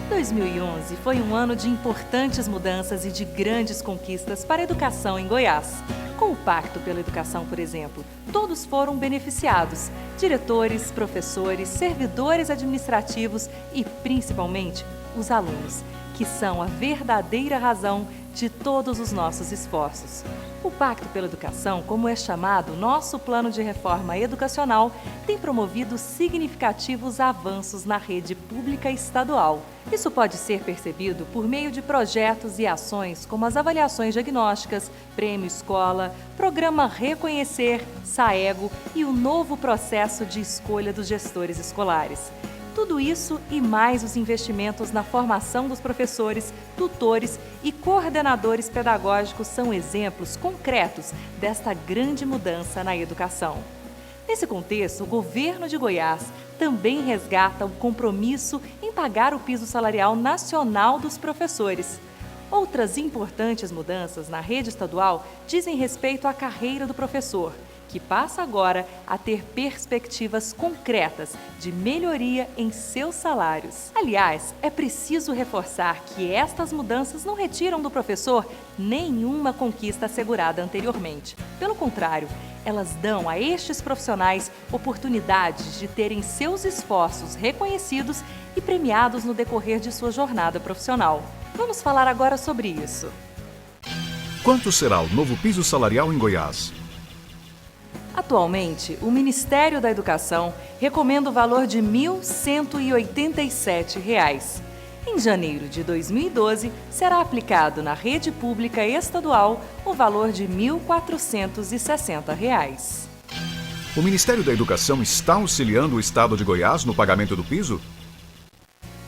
2011 foi um ano de importantes mudanças e de grandes conquistas para a educação em Goiás. Com o Pacto pela Educação, por exemplo, todos foram beneficiados: diretores, professores, servidores administrativos e, principalmente, os alunos, que são a verdadeira razão de todos os nossos esforços. O Pacto pela Educação, como é chamado nosso plano de reforma educacional, tem promovido significativos avanços na rede pública estadual. Isso pode ser percebido por meio de projetos e ações como as avaliações diagnósticas, Prêmio Escola, Programa Reconhecer, SAEGO e o novo processo de escolha dos gestores escolares. Tudo isso e mais os investimentos na formação dos professores, tutores e coordenadores pedagógicos são exemplos concretos desta grande mudança na educação. Nesse contexto, o governo de Goiás também resgata o compromisso em pagar o piso salarial nacional dos professores. Outras importantes mudanças na rede estadual dizem respeito à carreira do professor, que passa agora a ter perspectivas concretas de melhoria em seus salários. Aliás, é preciso reforçar que estas mudanças não retiram do professor nenhuma conquista assegurada anteriormente. Pelo contrário, elas dão a estes profissionais oportunidades de terem seus esforços reconhecidos e premiados no decorrer de sua jornada profissional. Vamos falar agora sobre isso. Quanto será o novo piso salarial em Goiás? Atualmente, o Ministério da Educação recomenda o valor de R$ 1.187. Em janeiro de 2012, será aplicado na rede pública estadual o valor de R$ 1.460. O Ministério da Educação está auxiliando o Estado de Goiás no pagamento do piso?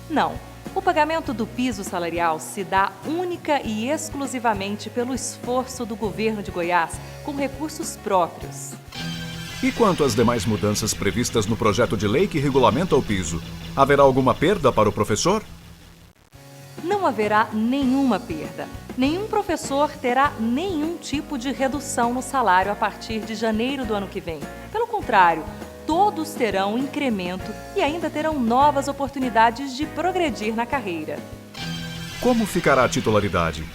Não. O pagamento do piso salarial se dá única e exclusivamente pelo esforço do governo de Goiás com recursos próprios. E quanto às demais mudanças previstas no projeto de lei que regulamenta o piso, haverá alguma perda para o professor? Não haverá nenhuma perda. Nenhum professor terá nenhum tipo de redução no salário a partir de janeiro do ano que vem. Pelo contrário, todos terão incremento e ainda terão novas oportunidades de progredir na carreira. Como ficará a titularidade?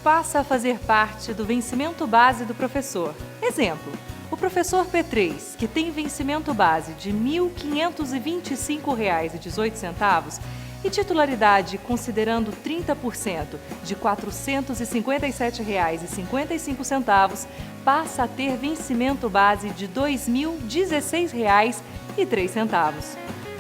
Passa a fazer parte do vencimento base do professor. Exemplo: o professor P3, que tem vencimento base de R$ 1.525,18 e titularidade considerando 30% de R$ 457,55, passa a ter vencimento base de R$ 2.016,03.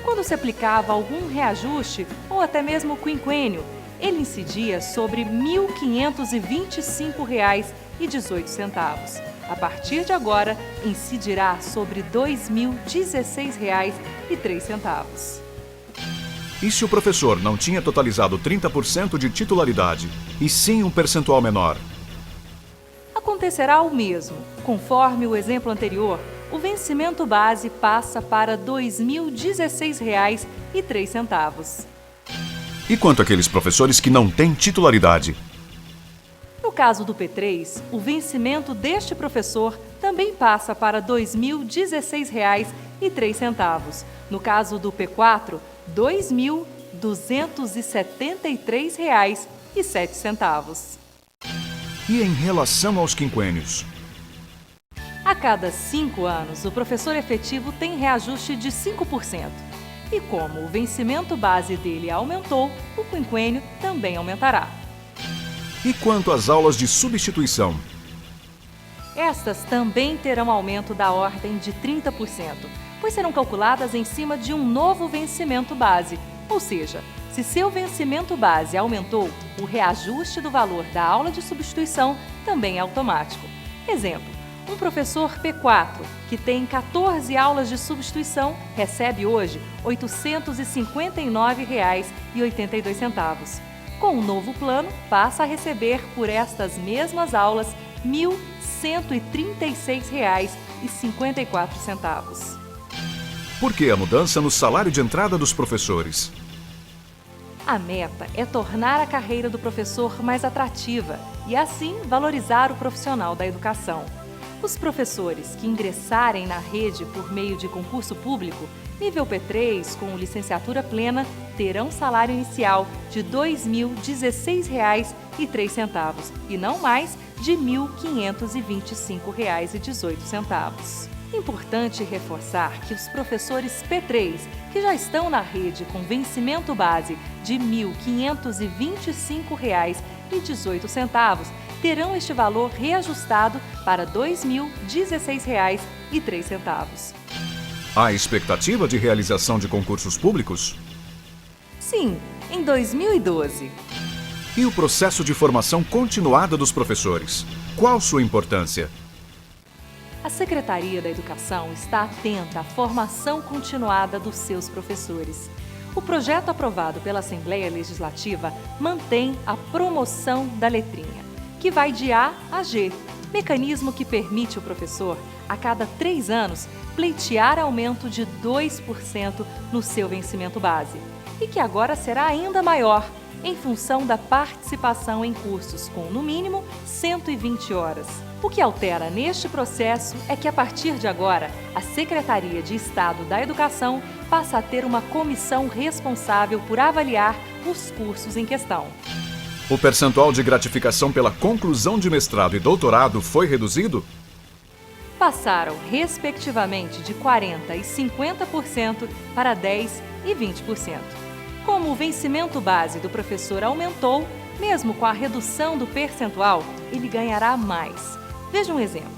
Quando se aplicava algum reajuste ou até mesmo quinquênio, ele incidia sobre R$ 1.525,18. A partir de agora, incidirá sobre R$ 2.016,03. E se o professor não tinha totalizado 30% de titularidade, e sim um percentual menor? Acontecerá o mesmo. Conforme o exemplo anterior, o vencimento base passa para R$ 2.016,03. E quanto àqueles professores que não têm titularidade? No caso do P3, o vencimento deste professor também passa para R$ 2.016,03. No caso do P4, R$ 2.273,07. E em relação aos quinquênios? A cada 5 anos, o professor efetivo tem reajuste de 5%. E como o vencimento base dele aumentou, o quinquênio também aumentará. E quanto às aulas de substituição? Estas também terão aumento da ordem de 30%, pois serão calculadas em cima de um novo vencimento base. Ou seja, se seu vencimento base aumentou, o reajuste do valor da aula de substituição também é automático. Exemplo: um professor P4, que tem 14 aulas de substituição, recebe hoje R$ 859,82. Com o novo plano, passa a receber por estas mesmas aulas R$ 1.136,54. Por que a mudança no salário de entrada dos professores? A meta é tornar a carreira do professor mais atrativa e, assim, valorizar o profissional da educação. Os professores que ingressarem na rede por meio de concurso público, nível P3 com licenciatura plena, terão salário inicial de R$ 2.016,03 e não mais de R$ 1.525,18. Importante reforçar que os professores P3, que já estão na rede com vencimento base de R$ 1.525,18, terão este valor reajustado para R$ 2.016,03. Há expectativa de realização de concursos públicos? Sim, em 2012. E o processo de formação continuada dos professores? Qual sua importância? A Secretaria da Educação está atenta à formação continuada dos seus professores. O projeto aprovado pela Assembleia Legislativa mantém a promoção da letrinha, que vai de A a G, mecanismo que permite ao professor, a cada 3 anos, pleitear aumento de 2% no seu vencimento base, e que agora será ainda maior, em função da participação em cursos com, no mínimo, 120 horas. O que altera neste processo é que, a partir de agora, a Secretaria de Estado da Educação passa a ter uma comissão responsável por avaliar os cursos em questão. O percentual de gratificação pela conclusão de mestrado e doutorado foi reduzido? Passaram, respectivamente, de 40% e 50% para 10% e 20%. Como o vencimento base do professor aumentou, mesmo com a redução do percentual, ele ganhará mais. Veja um exemplo.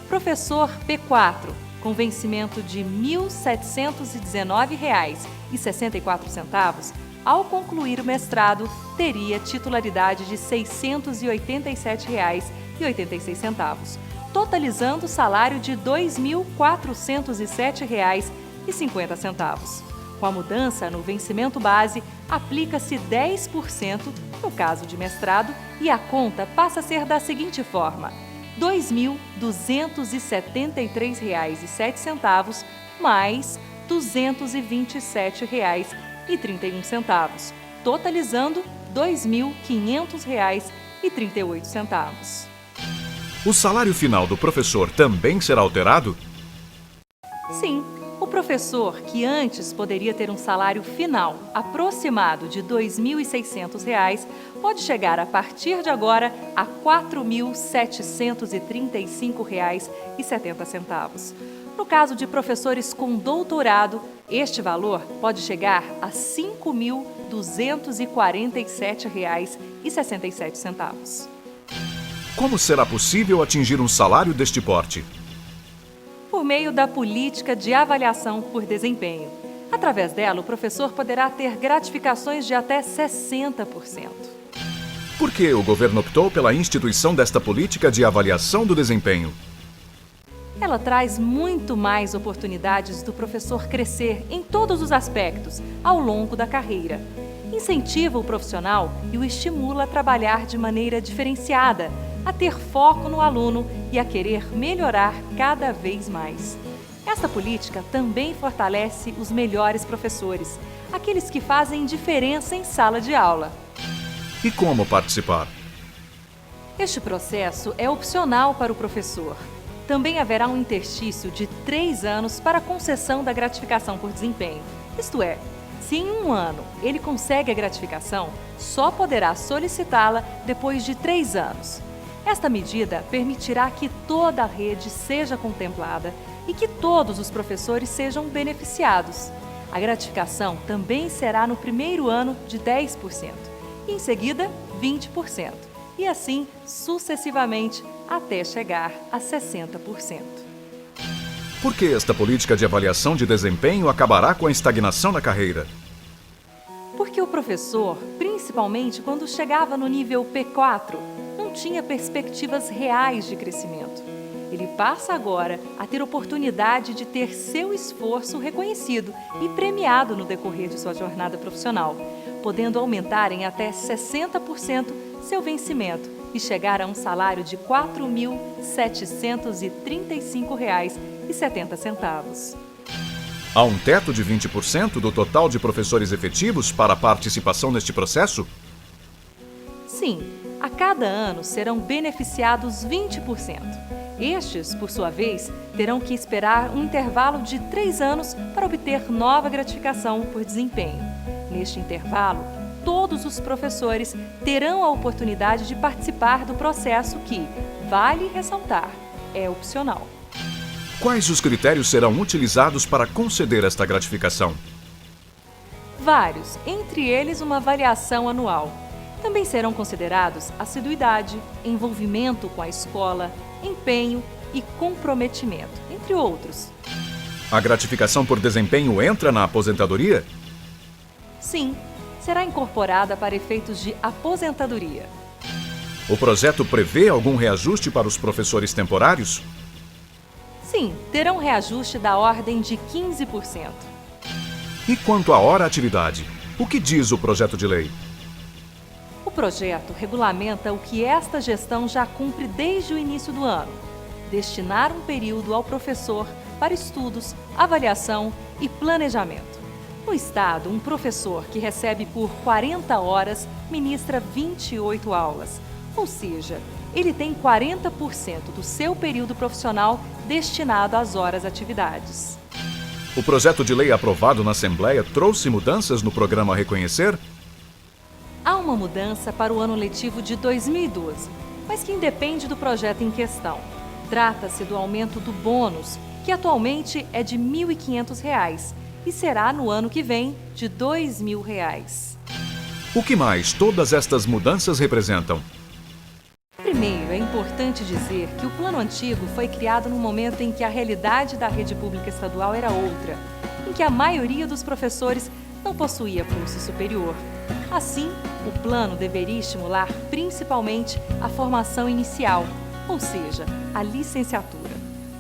Professor P4, com vencimento de R$ 1.719,64, ao concluir o mestrado, teria titularidade de R$ 687,86, totalizando o salário de R$ 2.407,50. Com a mudança no vencimento base, aplica-se 10% no caso de mestrado e a conta passa a ser da seguinte forma: R$ 2.273,07 mais R$ 227,31, totalizando R$ 2.500,38. O salário final do professor também será alterado? Sim. O professor, que antes poderia ter um salário final aproximado de R$ 2.600, pode chegar a partir de agora a R$ 4.735,70. No caso de professores com doutorado, este valor pode chegar a R$ 5.247,67. Como será possível atingir um salário deste porte? Por meio da política de avaliação por desempenho. Através dela, o professor poderá ter gratificações de até 60%. Por que o governo optou pela instituição desta política de avaliação do desempenho? Ela traz muito mais oportunidades do professor crescer em todos os aspectos ao longo da carreira. Incentiva o profissional e o estimula a trabalhar de maneira diferenciada, a ter foco no aluno e a querer melhorar cada vez mais. Esta política também fortalece os melhores professores, aqueles que fazem diferença em sala de aula. E como participar? Este processo é opcional para o professor. Também haverá um interstício de 3 anos para a concessão da gratificação por desempenho. Isto é, se em 1 ano ele consegue a gratificação, só poderá solicitá-la depois de 3 anos. Esta medida permitirá que toda a rede seja contemplada e que todos os professores sejam beneficiados. A gratificação também será no primeiro ano de 10%, e em seguida 20%, e assim sucessivamente até chegar a 60%. Por que esta política de avaliação de desempenho acabará com a estagnação na carreira? Porque o professor, principalmente quando chegava no nível P4, não tinha perspectivas reais de crescimento. Ele passa agora a ter oportunidade de ter seu esforço reconhecido e premiado no decorrer de sua jornada profissional, podendo aumentar em até 60% seu vencimento e chegar a um salário de R$ 4.735,70. Há um teto de 20% do total de professores efetivos para a participação neste processo? Sim, a cada ano serão beneficiados 20%. Estes, por sua vez, terão que esperar um intervalo de 3 anos para obter nova gratificação por desempenho. Neste intervalo, todos os professores terão a oportunidade de participar do processo que, vale ressaltar, é opcional. Quais os critérios serão utilizados para conceder esta gratificação? Vários, entre eles uma avaliação anual. Também serão considerados assiduidade, envolvimento com a escola, empenho e comprometimento, entre outros. A gratificação por desempenho entra na aposentadoria? Sim, será incorporada para efeitos de aposentadoria. O projeto prevê algum reajuste para os professores temporários? Sim, terão reajuste da ordem de 15%. E quanto à hora-atividade, o que diz o projeto de lei? O projeto regulamenta o que esta gestão já cumpre desde o início do ano: destinar um período ao professor para estudos, avaliação e planejamento. No Estado, um professor que recebe por 40 horas ministra 28 aulas, ou seja, ele tem 40% do seu período profissional destinado às horas-atividades. O projeto de lei aprovado na Assembleia trouxe mudanças no programa Reconhecer? Há uma mudança para o ano letivo de 2012, mas que independe do projeto em questão. Trata-se do aumento do bônus, que atualmente é de R$ 1.500 e será no ano que vem de R$ 2.000. O que mais todas estas mudanças representam? Primeiro, é importante dizer que o plano antigo foi criado num momento em que a realidade da rede pública estadual era outra, em que a maioria dos professores não possuía curso superior. Assim, o plano deveria estimular principalmente a formação inicial, ou seja, a licenciatura.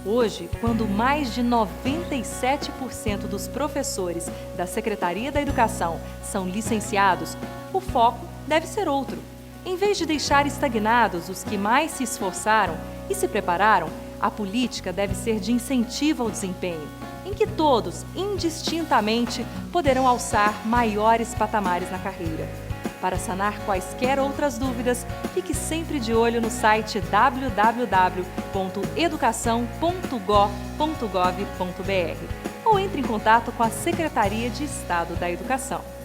Hoje, quando mais de 97% dos professores da Secretaria da Educação são licenciados, o foco deve ser outro. Em vez de deixar estagnados os que mais se esforçaram e se prepararam, a política deve ser de incentivo ao desempenho, em que todos, indistintamente, poderão alçar maiores patamares na carreira. Para sanar quaisquer outras dúvidas, fique sempre de olho no site www.educação.go.gov.br ou entre em contato com a Secretaria de Estado da Educação.